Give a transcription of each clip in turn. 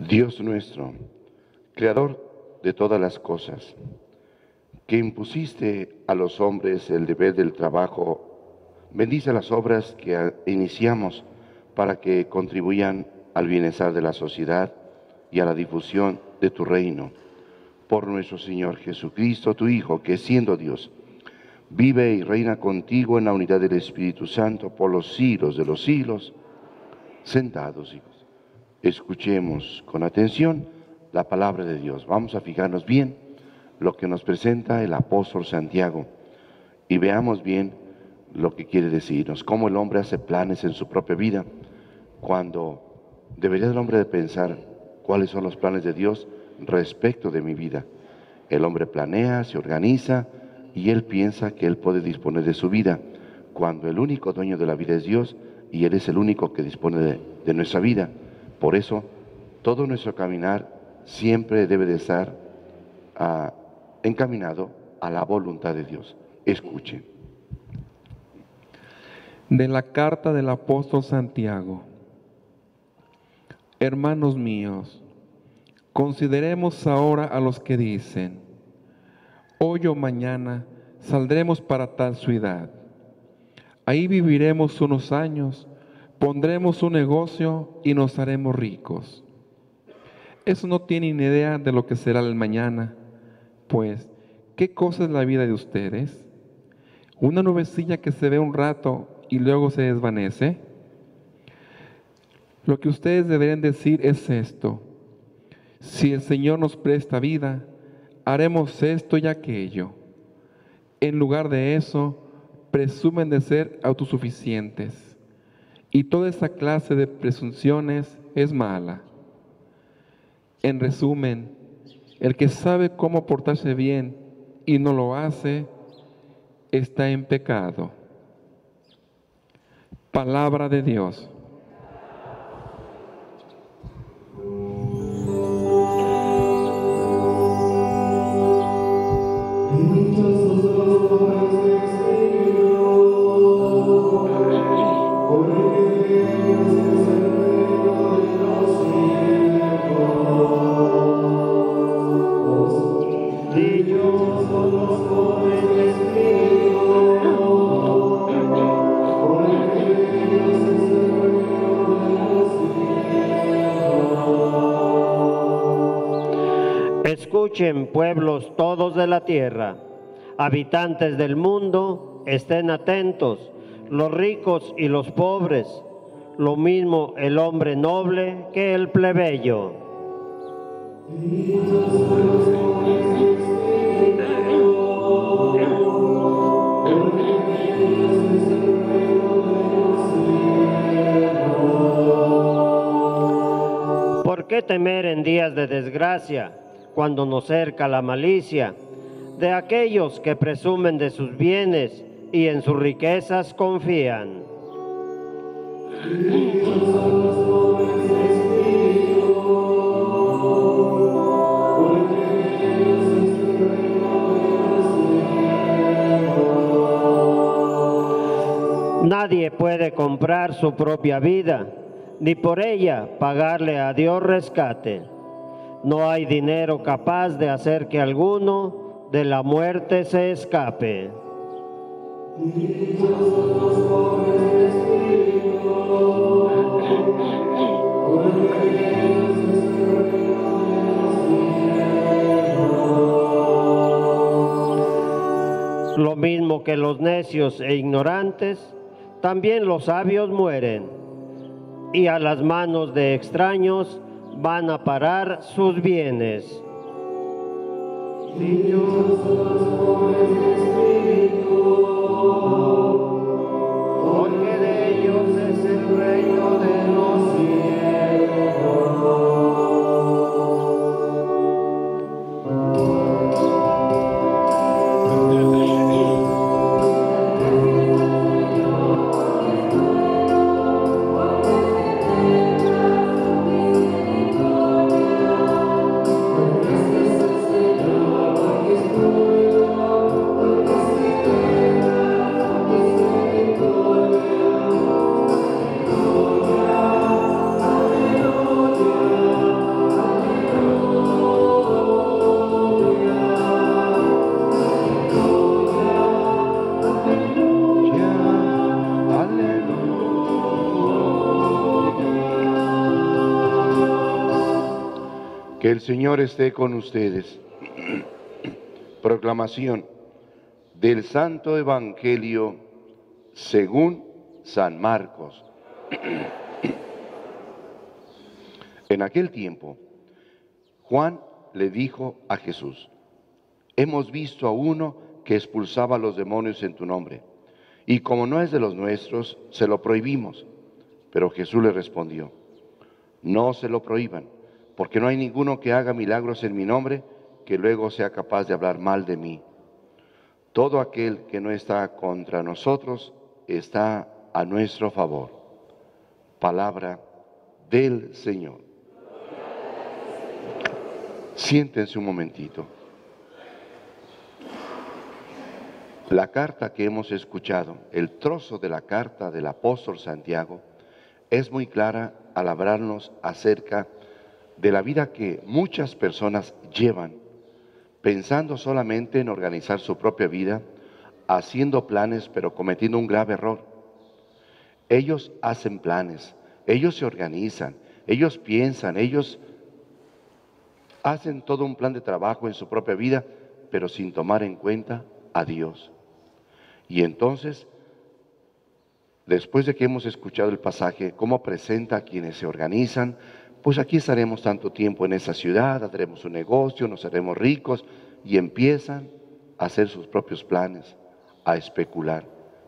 Dios nuestro, Creador de todas las cosas, que impusiste a los hombres el deber del trabajo, bendice las obras que iniciamos para que contribuyan al bienestar de la sociedad y a la difusión de tu reino. Por nuestro Señor Jesucristo, tu Hijo, que siendo Dios, vive y reina contigo en la unidad del Espíritu Santo por los siglos de los siglos. Sentados, hijos, escuchemos con atención la palabra de Dios. Vamos a fijarnos bien lo que nos presenta el apóstol Santiago y veamos bien lo que quiere decirnos, cómo el hombre hace planes en su propia vida, cuando debería el hombre de pensar cuáles son los planes de Dios respecto de mi vida. El hombre planea, se organiza y él piensa que él puede disponer de su vida, cuando el único dueño de la vida es Dios y Él es el único que dispone de nuestra vida. Por eso, todo nuestro caminar siempre debe de estar encaminado a la voluntad de Dios. Escuchen. De la carta del apóstol Santiago. Hermanos míos, consideremos ahora a los que dicen: hoy o mañana saldremos para tal ciudad. Ahí viviremos unos años, pondremos un negocio y nos haremos ricos. Eso no tienen idea de lo que será el mañana, pues, ¿qué cosa es la vida de ustedes? ¿Una nubecilla que se ve un rato y luego se desvanece? Lo que ustedes deberían decir es esto: si el Señor nos presta vida, haremos esto y aquello. En lugar de eso, presumen de ser autosuficientes, y toda esa clase de presunciones es mala. En resumen, el que sabe cómo portarse bien y no lo hace, está en pecado. Palabra de Dios. Escuchen, pueblos todos de la tierra, habitantes del mundo, estén atentos, los ricos y los pobres, lo mismo el hombre noble que el plebeyo. ¿Por qué temer en días de desgracia, cuando nos cerca la malicia de aquellos que presumen de sus bienes y en sus riquezas confían? Nadie puede comprar su propia vida, ni por ella pagarle a Dios rescate. No hay dinero capaz de hacer que alguno de la muerte se escape. Lo mismo que los necios e ignorantes, también los sabios mueren, y a las manos de extraños van a parar sus bienes. Porque de ellos es el reino de los cielos. Que el Señor esté con ustedes. Proclamación del Santo Evangelio según San Marcos. En aquel tiempo, Juan le dijo a Jesús: hemos visto a uno que expulsaba a los demonios en tu nombre, y como no es de los nuestros, se lo prohibimos. Pero Jesús le respondió: no se lo prohíban, porque no hay ninguno que haga milagros en mi nombre que luego sea capaz de hablar mal de mí. Todo aquel que no está contra nosotros está a nuestro favor. Palabra del Señor. Siéntense un momentito. La carta que hemos escuchado, el trozo de la carta del apóstol Santiago, es muy clara al hablarnos acerca de la vida que muchas personas llevan, pensando solamente en organizar su propia vida, haciendo planes, pero cometiendo un grave error. Ellos hacen planes, ellos se organizan, ellos piensan, ellos hacen todo un plan de trabajo en su propia vida, pero sin tomar en cuenta a Dios. Y entonces, después de que hemos escuchado el pasaje, cómo presenta a quienes se organizan, pues aquí estaremos tanto tiempo en esa ciudad, haremos un negocio, nos haremos ricos, y empiezan a hacer sus propios planes, a especular,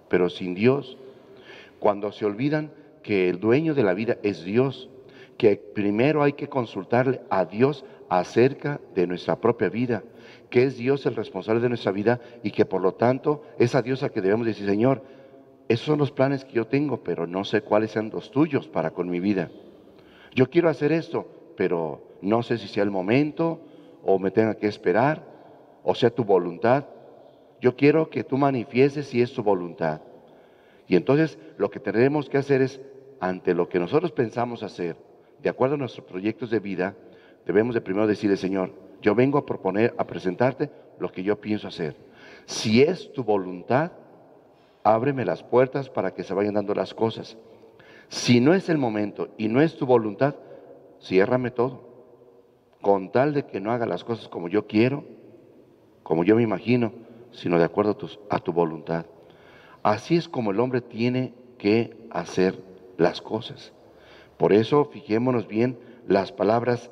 pero sin Dios. Cuando se olvidan que el dueño de la vida es Dios, que primero hay que consultarle a Dios acerca de nuestra propia vida, que es Dios el responsable de nuestra vida y que por lo tanto es a Dios a que debemos decir: Señor, esos son los planes que yo tengo, pero no sé cuáles sean los tuyos para con mi vida. Yo quiero hacer esto, pero no sé si sea el momento o me tenga que esperar o sea tu voluntad. Yo quiero que tú manifiestes si es tu voluntad. Y entonces lo que tenemos que hacer es, ante lo que nosotros pensamos hacer, de acuerdo a nuestros proyectos de vida, debemos de primero decirle: Señor, yo vengo a proponer, a presentarte lo que yo pienso hacer. Si es tu voluntad, ábreme las puertas para que se vayan dando las cosas. Si no es el momento y no es tu voluntad, ciérrame todo, con tal de que no haga las cosas como yo quiero, como yo me imagino, sino de acuerdo a tu voluntad. Así es como el hombre tiene que hacer las cosas. Por eso, fijémonos bien las palabras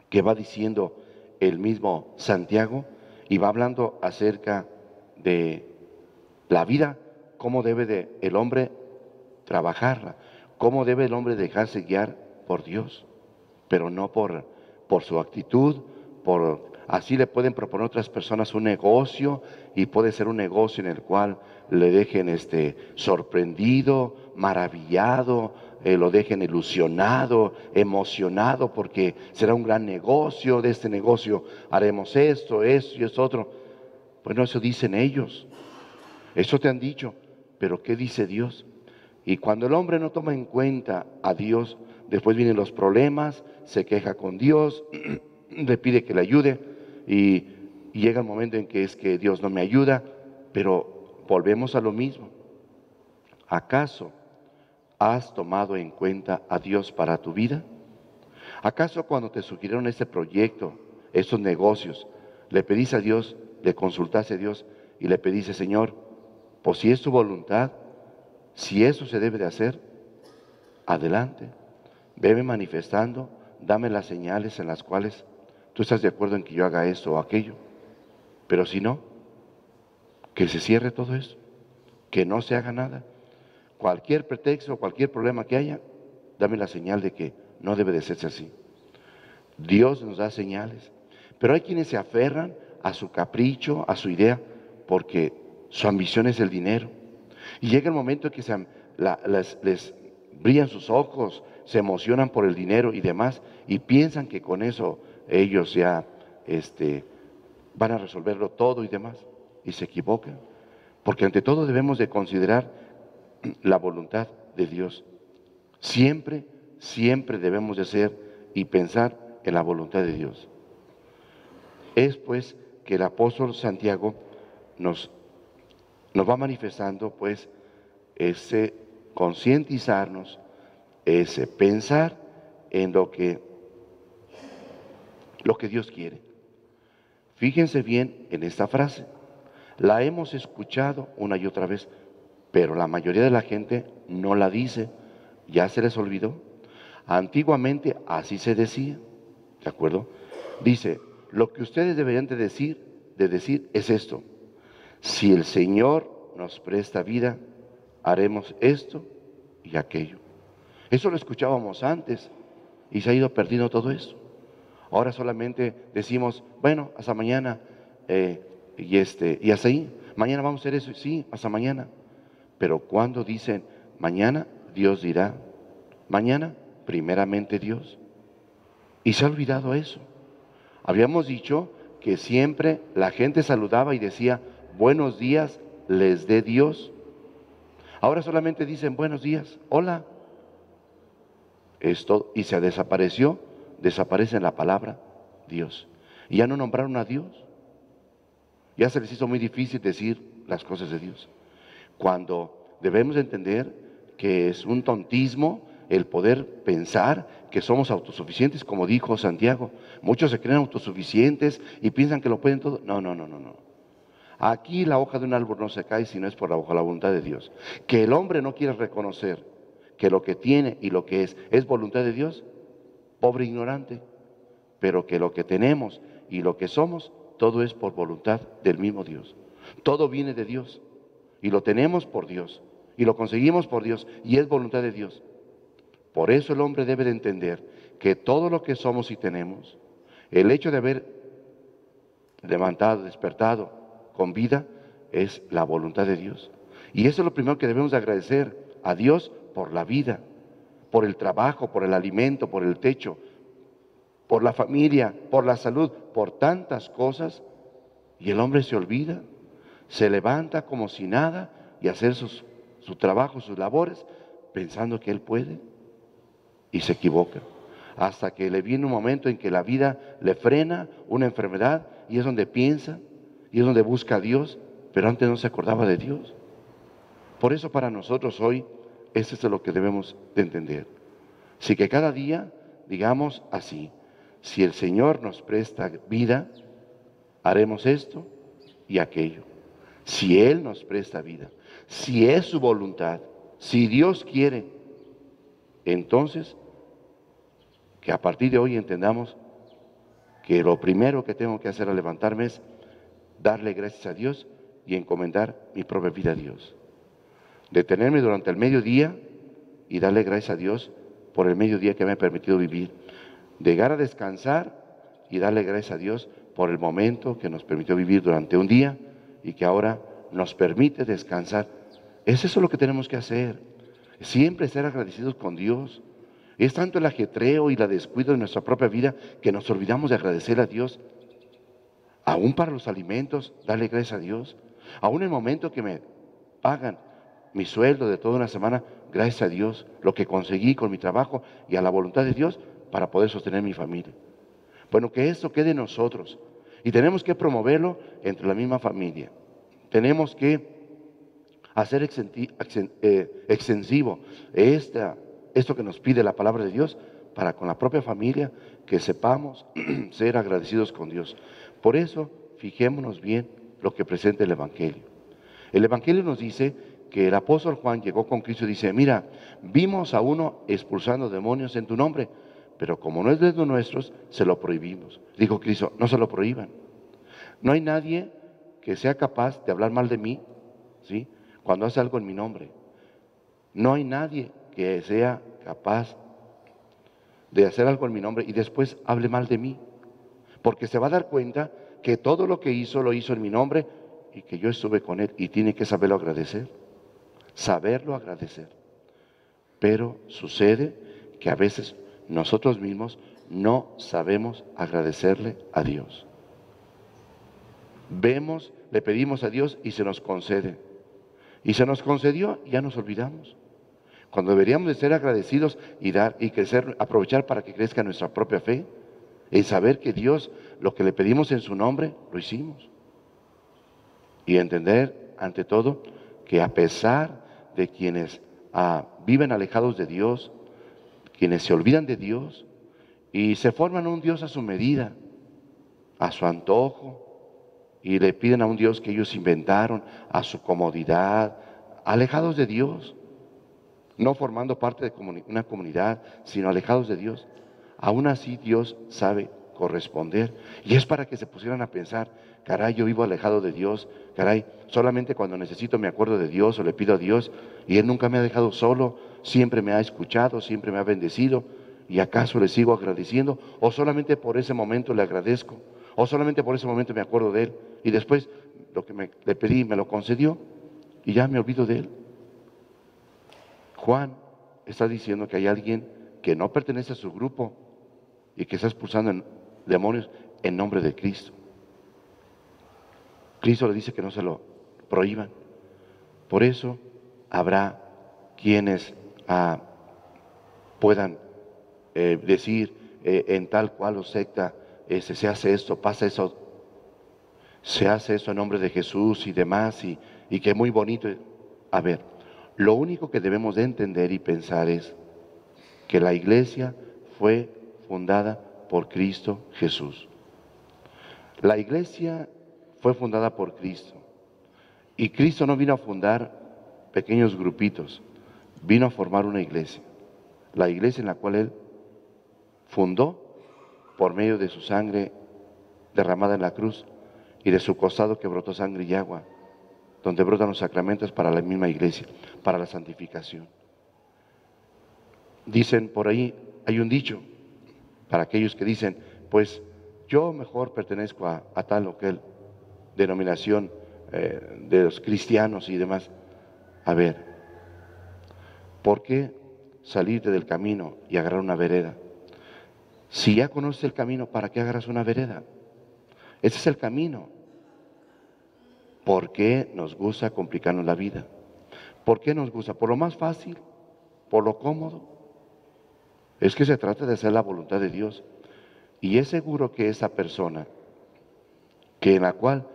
que va diciendo el mismo Santiago, y va hablando acerca de la vida, cómo debe el hombre trabajarla, cómo debe el hombre dejarse guiar por Dios, pero no por su actitud, así le pueden proponer otras personas un negocio, y puede ser un negocio en el cual le dejen sorprendido, maravillado, lo dejen ilusionado, emocionado, porque será un gran negocio. De este negocio haremos esto y esto otro. Bueno, eso dicen ellos, eso te han dicho, pero ¿qué dice Dios? Y cuando el hombre no toma en cuenta a Dios, después vienen los problemas, se queja con Dios, le pide que le ayude, y llega el momento en que es que Dios no me ayuda, pero volvemos a lo mismo. ¿Acaso has tomado en cuenta a Dios para tu vida? ¿Acaso cuando te sugirieron este proyecto, estos negocios, le pediste a Dios, le consultaste a Dios y le pediste: Señor, pues si es tu voluntad, si eso se debe de hacer, adelante, veme manifestando, dame las señales en las cuales tú estás de acuerdo en que yo haga esto o aquello? Pero si no, que se cierre todo esto, que no se haga nada. Cualquier pretexto, cualquier problema que haya, dame la señal de que no debe de serse así. Dios nos da señales, pero hay quienes se aferran a su capricho, a su idea, porque su ambición es el dinero. Y llega el momento en que les brillan sus ojos, se emocionan por el dinero y demás, y piensan que con eso ellos ya van a resolverlo todo y demás, y se equivocan, porque ante todo debemos de considerar la voluntad de Dios. Siempre, siempre debemos de ser y pensar en la voluntad de Dios. Es pues que el apóstol Santiago nos va manifestando pues ese concientizarnos, ese pensar en lo que lo que Dios quiere. Fíjense bien en esta frase. La hemos escuchado una y otra vez, pero la mayoría de la gente no la dice. ¿Ya se les olvidó? Antiguamente así se decía, ¿de acuerdo? Dice, lo que ustedes deberían de decir es esto: si el Señor nos presta vida, haremos esto y aquello. Eso lo escuchábamos antes y se ha ido perdiendo todo eso. Ahora solamente decimos, bueno, hasta mañana, y hasta ahí. Mañana vamos a hacer eso, sí, hasta mañana. Pero cuando dicen mañana, Dios dirá, mañana, primeramente Dios. Y se ha olvidado eso. Habíamos dicho que siempre la gente saludaba y decía, buenos días, les dé Dios. Ahora solamente dicen buenos días, hola. Esto, y se desaparece la palabra Dios. Y ya no nombraron a Dios. Ya se les hizo muy difícil decir las cosas de Dios. Cuando debemos entender que es un tontismo el poder pensar que somos autosuficientes, como dijo Santiago. Muchos se creen autosuficientes y piensan que lo pueden todo. No. Aquí la hoja de un árbol no se cae si no es por la voluntad de Dios. Que el hombre no quiere reconocer que lo que tiene y lo que es voluntad de Dios, pobre ignorante, pero que lo que tenemos y lo que somos, todo es por voluntad del mismo Dios. Todo viene de Dios y lo tenemos por Dios y lo conseguimos por Dios y es voluntad de Dios. Por eso el hombre debe de entender que todo lo que somos y tenemos, el hecho de haber levantado, despertado con vida, es la voluntad de Dios. Y eso es lo primero que debemos de agradecer a Dios por la vida, por el trabajo, por el alimento, por el techo, por la familia, por la salud, por tantas cosas. Y el hombre se olvida, se levanta como si nada y hacer su trabajo, sus labores, pensando que él puede, y se equivoca. Hasta que le viene un momento en que la vida le frena, una enfermedad, y es donde piensa, y es donde busca a Dios, pero antes no se acordaba de Dios. Por eso para nosotros hoy, eso es lo que debemos de entender. Así que cada día digamos así: si el Señor nos presta vida, haremos esto y aquello. Si Él nos presta vida, si es su voluntad, si Dios quiere, entonces que a partir de hoy entendamos que lo primero que tengo que hacer al levantarme es darle gracias a Dios y encomendar mi propia vida a Dios. Detenerme durante el mediodía y darle gracias a Dios por el mediodía que me ha permitido vivir. Llegar a descansar y darle gracias a Dios por el momento que nos permitió vivir durante un día y que ahora nos permite descansar. Es eso lo que tenemos que hacer. Siempre ser agradecidos con Dios. Es tanto el ajetreo y la descuido de nuestra propia vida que nos olvidamos de agradecer a Dios. Aún para los alimentos, darle gracias a Dios. Aún en el momento que me pagan mi sueldo de toda una semana, gracias a Dios, lo que conseguí con mi trabajo y a la voluntad de Dios para poder sostener mi familia. Bueno, que esto quede en nosotros y tenemos que promoverlo entre la misma familia. Tenemos que hacer extensivo esto que nos pide la palabra de Dios para con la propia familia, que sepamos ser agradecidos con Dios. Por eso, fijémonos bien lo que presenta el Evangelio. El Evangelio nos dice que el apóstol Juan llegó con Cristo y dice: mira, vimos a uno expulsando demonios en tu nombre, pero como no es de los nuestros, se lo prohibimos. Dijo Cristo: no se lo prohíban. No hay nadie que sea capaz de hablar mal de mí, ¿sí?, cuando hace algo en mi nombre. No hay nadie que sea capaz de hacer algo en mi nombre y después hable mal de mí, porque se va a dar cuenta que todo lo que hizo, lo hizo en mi nombre y que yo estuve con él, y tiene que saberlo agradecer. Saberlo agradecer. Pero sucede que a veces nosotros mismos no sabemos agradecerle a Dios. Vemos, le pedimos a Dios y se nos concede. Y se nos concedió y ya nos olvidamos. Cuando deberíamos de ser agradecidos y dar y crecer, aprovechar para que crezca nuestra propia fe, en saber que Dios, lo que le pedimos en su nombre, lo hicimos. Y entender, ante todo, que a pesar de quienes viven alejados de Dios, quienes se olvidan de Dios y se forman un Dios a su medida, a su antojo, y le piden a un Dios que ellos inventaron, a su comodidad, alejados de Dios, no formando parte de una comunidad, sino alejados de Dios. Aún así Dios sabe corresponder. Y es para que se pusieran a pensar, caray, yo vivo alejado de Dios, caray, solamente cuando necesito me acuerdo de Dios o le pido a Dios, y Él nunca me ha dejado solo, siempre me ha escuchado, siempre me ha bendecido, y acaso le sigo agradeciendo, o solamente por ese momento le agradezco, o solamente por ese momento me acuerdo de Él, y después lo que le pedí me lo concedió, y ya me olvido de Él. Juan está diciendo que hay alguien que no pertenece a su grupo y que está expulsando demonios en nombre de Cristo. Cristo le dice que no se lo prohíban. Por eso habrá quienes puedan decir en tal cual o secta, se hace esto, pasa eso, se hace eso en nombre de Jesús y demás, y que es muy bonito. A ver, lo único que debemos de entender y pensar es que la iglesia fue fundada por Cristo Jesús. La iglesia fue fundada por Cristo. Y Cristo no vino a fundar pequeños grupitos, vino a formar una iglesia. La iglesia en la cual Él fundó por medio de su sangre derramada en la cruz y de su costado que brotó sangre y agua, donde brotan los sacramentos para la misma iglesia, para la santificación. Dicen por ahí, hay un dicho para aquellos que dicen, pues yo mejor pertenezco a tal o aquel denominación de los cristianos y demás. A ver, ¿por qué salirte del camino y agarrar una vereda? Si ya conoces el camino, ¿para qué agarras una vereda? Ese es el camino. ¿Por qué nos gusta complicarnos la vida? ¿Por qué nos gusta? ¿Por lo más fácil? ¿Por lo cómodo? Es que se trata de hacer la voluntad de Dios. Y es seguro que esa persona, que en la cual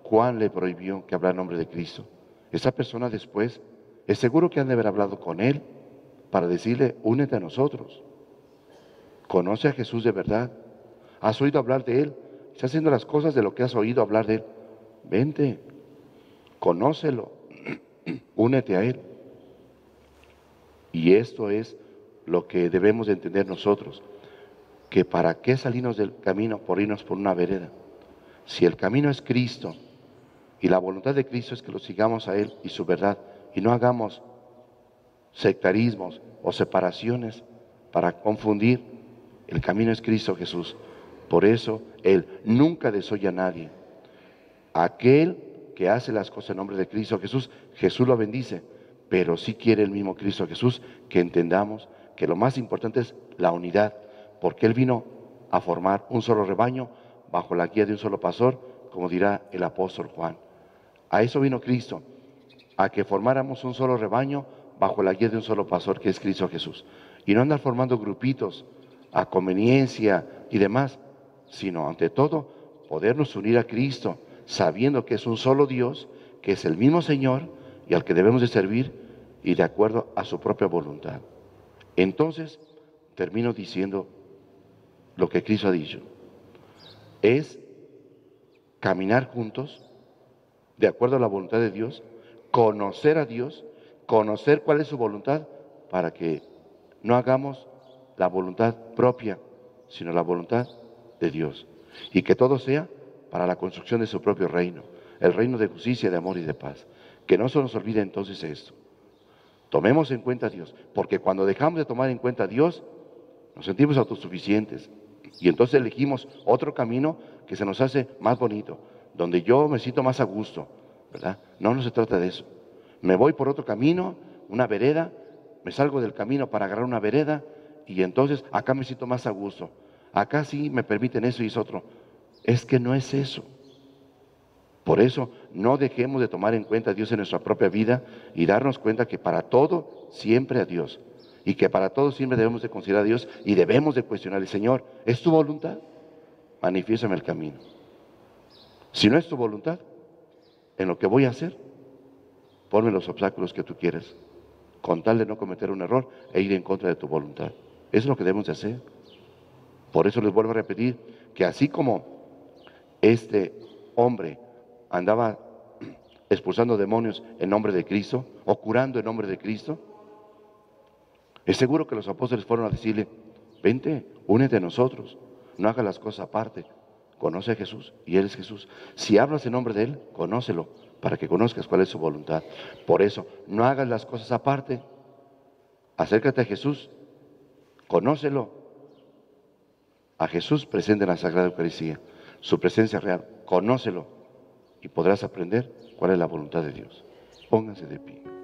Juan le prohibió que hablara en nombre de Cristo, esa persona después, es seguro que han de haber hablado con él para decirle, únete a nosotros. Conoce a Jesús de verdad. ¿Has oído hablar de Él? ¿Está haciendo las cosas de lo que has oído hablar de Él? Vente, conócelo, únete a Él. Y esto es lo que debemos de entender nosotros, que para qué salirnos del camino por irnos por una vereda. Si el camino es Cristo y la voluntad de Cristo es que lo sigamos a Él y su verdad, y no hagamos sectarismos o separaciones para confundir. El camino es Cristo Jesús. Por eso Él nunca desoye a nadie. Aquel que hace las cosas en nombre de Cristo Jesús, Jesús lo bendice. Pero sí quiere el mismo Cristo Jesús que entendamos que lo más importante es la unidad, porque Él vino a formar un solo rebaño bajo la guía de un solo pastor, como dirá el apóstol Juan. A eso vino Cristo, a que formáramos un solo rebaño bajo la guía de un solo pastor, que es Cristo Jesús. Y no andar formando grupitos a conveniencia y demás, sino ante todo podernos unir a Cristo, sabiendo que es un solo Dios, que es el mismo Señor y al que debemos de servir y de acuerdo a su propia voluntad. Entonces, termino diciendo lo que Cristo ha dicho, es caminar juntos de acuerdo a la voluntad de Dios, conocer a Dios, conocer cuál es su voluntad, para que no hagamos la voluntad propia, sino la voluntad de Dios. Y que todo sea para la construcción de su propio reino, el reino de justicia, de amor y de paz. Que no se nos olvide entonces esto. Tomemos en cuenta a Dios, porque cuando dejamos de tomar en cuenta a Dios, nos sentimos autosuficientes. Y entonces elegimos otro camino que se nos hace más bonito, donde yo me siento más a gusto, ¿verdad? No se trata de eso. Me voy por otro camino, una vereda, me salgo del camino para agarrar una vereda, y entonces acá me siento más a gusto. Acá sí me permiten eso y es otro. Es que no es eso. Por eso no dejemos de tomar en cuenta a Dios en nuestra propia vida y darnos cuenta que para todo siempre a Dios. Y que para todo siempre debemos de considerar a Dios y debemos de cuestionarle, Señor, ¿es tu voluntad? Manifiéstame el camino. Si no es tu voluntad, en lo que voy a hacer, ponme los obstáculos que tú quieres, con tal de no cometer un error e ir en contra de tu voluntad. Eso es lo que debemos de hacer. Por eso les vuelvo a repetir que así como este hombre andaba expulsando demonios en nombre de Cristo o curando en nombre de Cristo? Es seguro que los apóstoles fueron a decirle, vente, únete a nosotros, no hagas las cosas aparte, conoce a Jesús y Él es Jesús. Si hablas en nombre de Él, conócelo para que conozcas cuál es su voluntad. Por eso, no hagas las cosas aparte, acércate a Jesús, conócelo, a Jesús presente en la Sagrada Eucaristía, su presencia real, conócelo y podrás aprender cuál es la voluntad de Dios. Pónganse de pie.